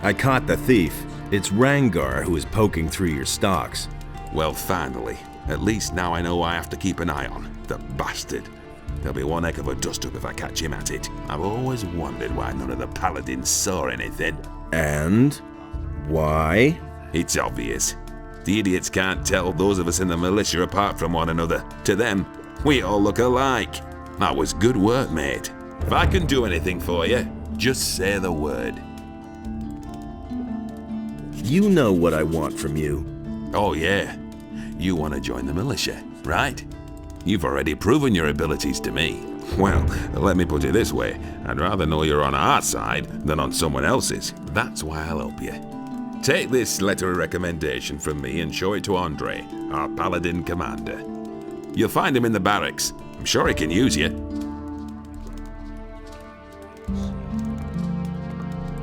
I caught the thief. It's Rangar who is poking through your stocks. Well, finally. At least now I know I have to keep an eye on. The bastard. There'll be one heck of a dust-up if I catch him at it. I've always wondered why none of the paladins saw anything. And? Why? It's obvious. The idiots can't tell those of us in the militia apart from one another. To them, we all look alike. That was good work, mate. If I can do anything for you, just say the word. You know what I want from you. Oh yeah, you want to join the militia, right? You've already proven your abilities to me. Well, let me put it this way. I'd rather know you're on our side than on someone else's. That's why I'll help you. Take this letter of recommendation from me and show it to Andre, our paladin commander. You'll find him in the barracks. I'm sure he can use you.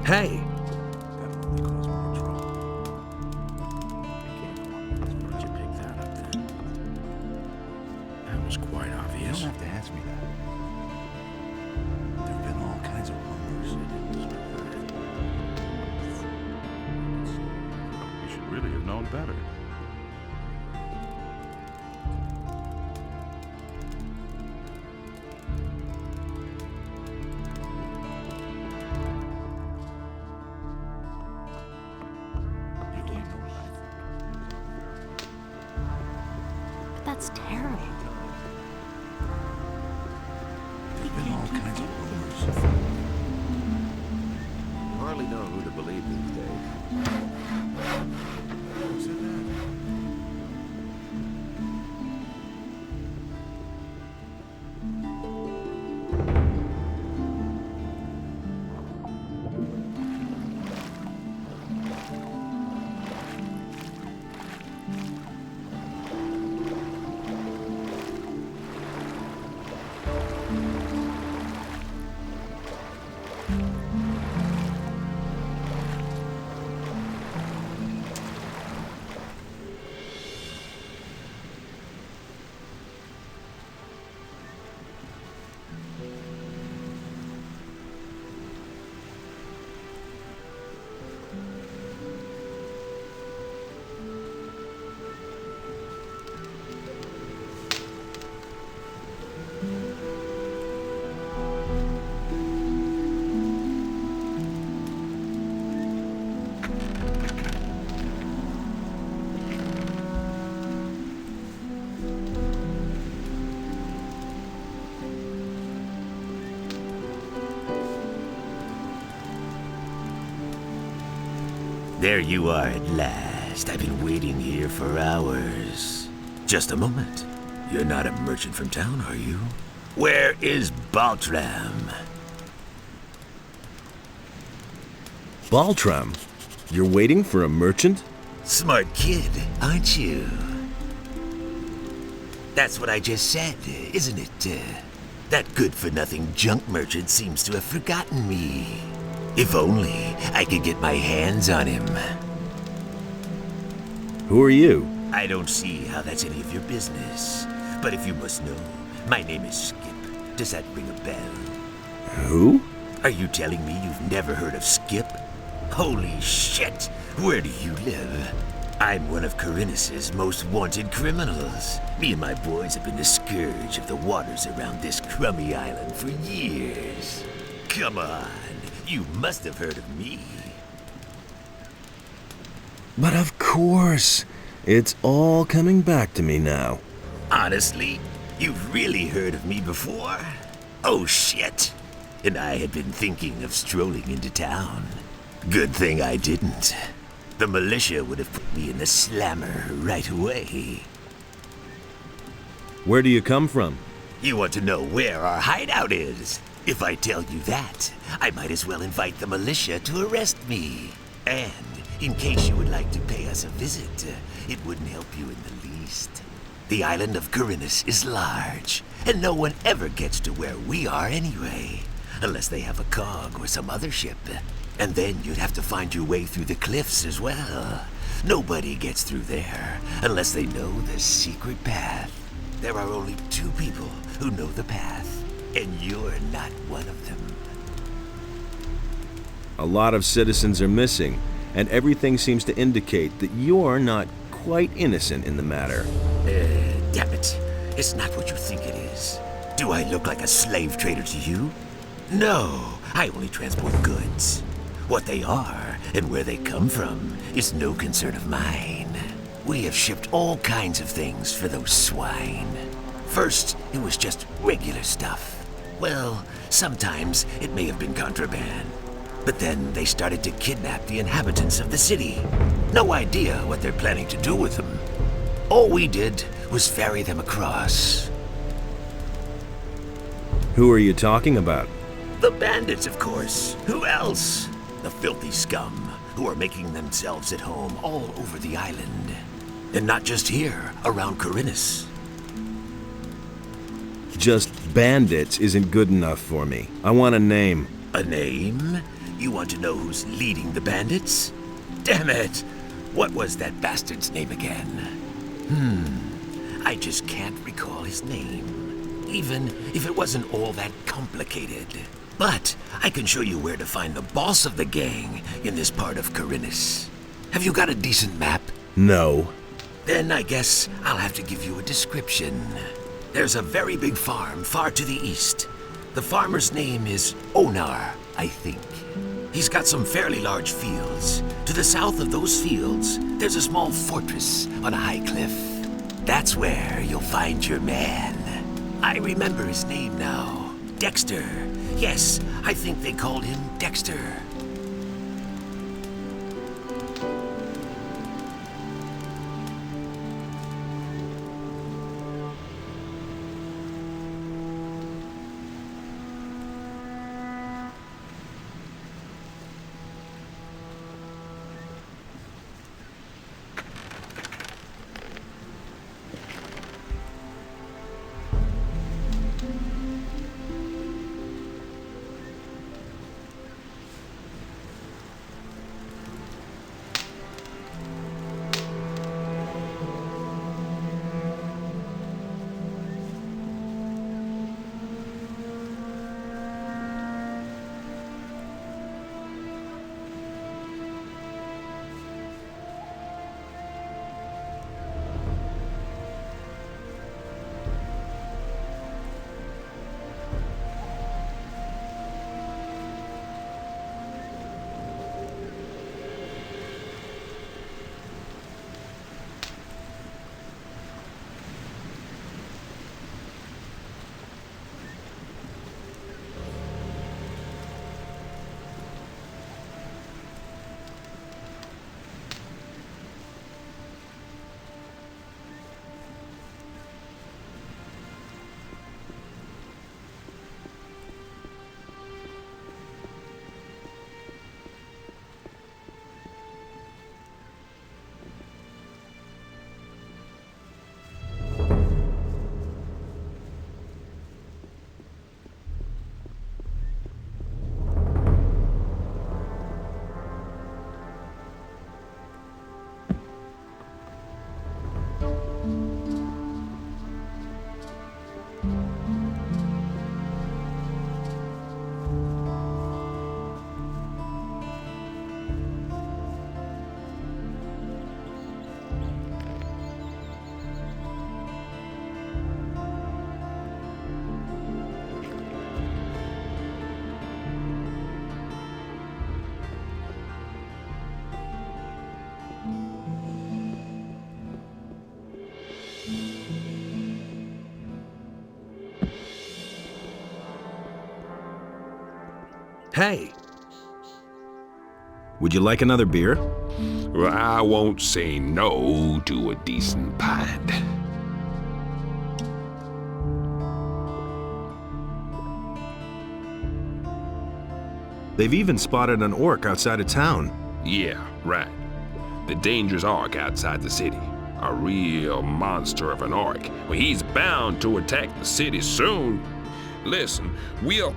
Hey! That was quite obvious. You don't have to ask me that. There have been all kinds of rumors. You should really have known better. That's terrible. There's been all kinds of rumors. You hardly know who to believe these days. Who said that? There you are at last. I've been waiting here for hours. Just a moment. You're not a merchant from town, are you? Where is Baltram? Baltram? You're waiting for a merchant? Smart kid, aren't you? That's what I just said, isn't it? That good-for-nothing junk merchant seems to have forgotten me. If only I could get my hands on him. Who are you? I don't see how that's any of your business. But if you must know, my name is Skip. Does that ring a bell? Who? Are you telling me you've never heard of Skip? Holy shit! Where do you live? I'm one of Corinus's most wanted criminals. Me and my boys have been the scourge of the waters around this crummy island for years. Come on, you must have heard of me. But of course. It's all coming back to me now. Honestly, you've really heard of me before? Oh shit! And I had been thinking of strolling into town. Good thing I didn't. The militia would have put me in the slammer right away. Where do you come from? You want to know where our hideout is? If I tell you that, I might as well invite the militia to arrest me. And in case you would like to pay us a visit, it wouldn't help you in the least. The island of Corinus is large, and no one ever gets to where we are anyway, unless they have a cog or some other ship. And then you'd have to find your way through the cliffs as well. Nobody gets through there unless they know the secret path. There are only 2 people who know the path, and you're not one of them. A lot of citizens are missing, and everything seems to indicate that you're not quite innocent in the matter. Damn it. It's not what you think it is. Do I look like a slave trader to you? No, I only transport goods. What they are and where they come from is no concern of mine. We have shipped all kinds of things for those swine. First, it was just regular stuff. Well, sometimes it may have been contraband. But then they started to kidnap the inhabitants of the city. No idea what they're planning to do with them. All we did was ferry them across. Who are you talking about? The bandits, of course. Who else? The filthy scum who are making themselves at home all over the island. And not just here, around Corinus. Just bandits isn't good enough for me. I want a name. A name? You want to know who's leading the bandits? Damn it! What was that bastard's name again? I just can't recall his name. Even if it wasn't all that complicated. But I can show you where to find the boss of the gang in this part of Corinus. Have you got a decent map? No. Then I guess I'll have to give you a description. There's a very big farm far to the east. The farmer's name is Onar, I think. He's got some fairly large fields. To the south of those fields, there's a small fortress on a high cliff. That's where you'll find your man. I remember his name now. Dexter. Yes, I think they called him Dexter. Hey! Would you like another beer? Well, I won't say no to a decent pint. They've even spotted an orc outside of town. Yeah, right. The dangerous orc outside the city. A real monster of an orc. Well, he's bound to attack the city soon. Listen, we'll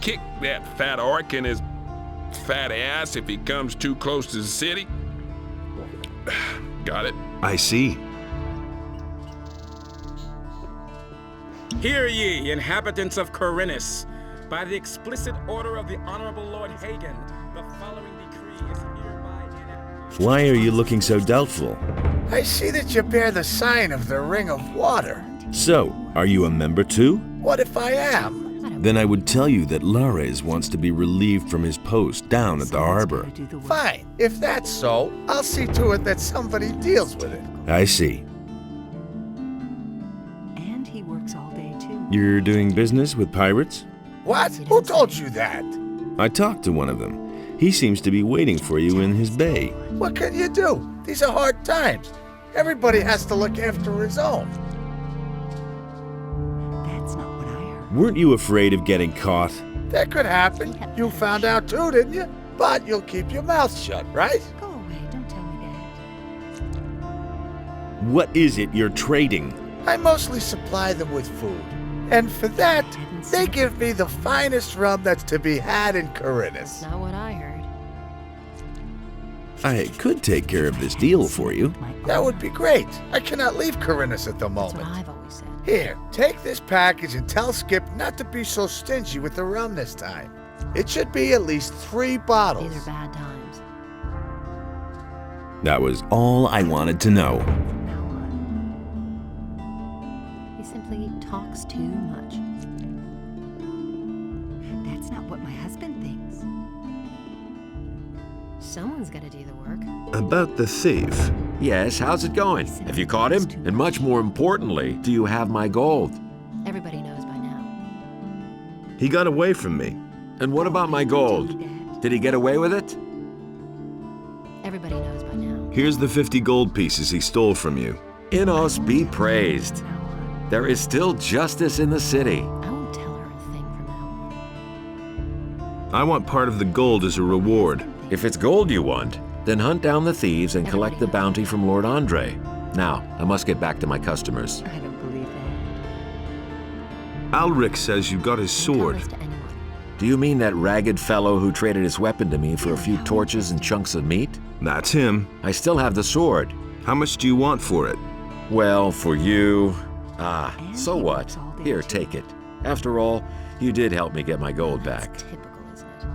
kick that fat orc in his fat ass if he comes too close to the city. Got it? I see. Hear ye, inhabitants of Corinus. By the explicit order of the Honorable Lord Hagen, the following decree is hereby enacted. Why are you looking so doubtful? I see that you bear the sign of the Ring of Water. So, are you a member too? What if I am? Then I would tell you that Lares wants to be relieved from his post down at the harbor. Fine. If that's so, I'll see to it that somebody deals with it. I see. And he works all day too. You're doing business with pirates? What? Who told you that? I talked to one of them. He seems to be waiting for you in his bay. What can you do? These are hard times. Everybody has to look after his own. That's not what I heard. Weren't you afraid of getting caught? That could happen. You found out too, didn't you? But you'll keep your mouth shut, right? Go away, don't tell me that. What is it you're trading? I mostly supply them with food. And for that, they give me the finest rum that's to be had in Corinthus. Not what I heard. I could take care of this deal for you. That would be great. I cannot leave Corinthus at the That's moment. what I've always said. Here, take this package and tell Skip not to be so stingy with the rum this time. It should be at least 3 bottles. These are bad times. That was all I wanted to know. From now on. He simply talks too much. That's not what my husband thinks. Someone's gotta do the work. About the thief. Yes, how's it going? Have you caught him? And much more importantly, do you have my gold? Everybody knows by now. He got away from me. And what about my gold? Did he get away with it? Everybody knows by now. Here's the 50 gold pieces he stole from you. Innos be praised. There is still justice in the city. I won't tell her a thing from now on. I want part of the gold as a reward. If it's gold you want, then hunt down the thieves and collect the bounty from Lord Andre. Now, I must get back to my customers. I don't believe that. Alric says you got his Don't tell sword. this to anyone. Do you mean that ragged fellow who traded his weapon to me for a few torches and chunks of meat? That's him. I still have the sword. How much do you want for it? Well, for you... And so he what? works all day Here, too. take it. After all, you did help me get my gold back. That's typical, isn't it?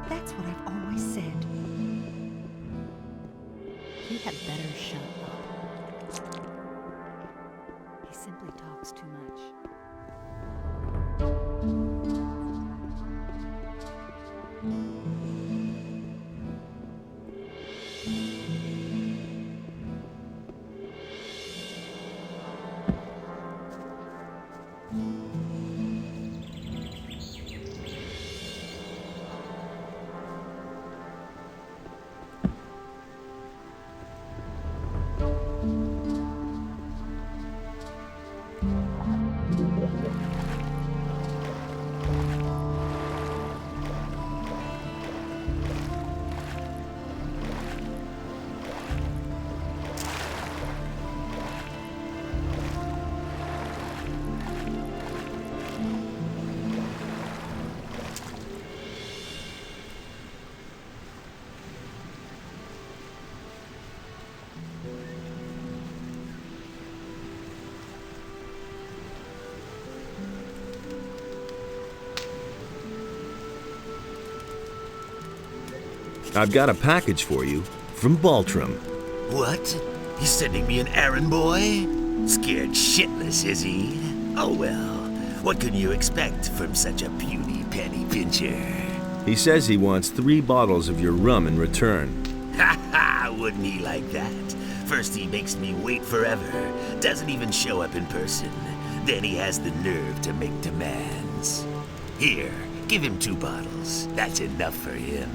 That's what I've always said. He had better shut up. He simply talks too much. I've got a package for you from Baltram. What? He's sending me an errand boy? Scared shitless, is he? Oh well, what can you expect from such a puny penny pincher? He says he wants 3 bottles of your rum in return. Ha ha! Wouldn't he like that? First he makes me wait forever, doesn't even show up in person. Then he has the nerve to make demands. Here, give him 2 bottles. That's enough for him.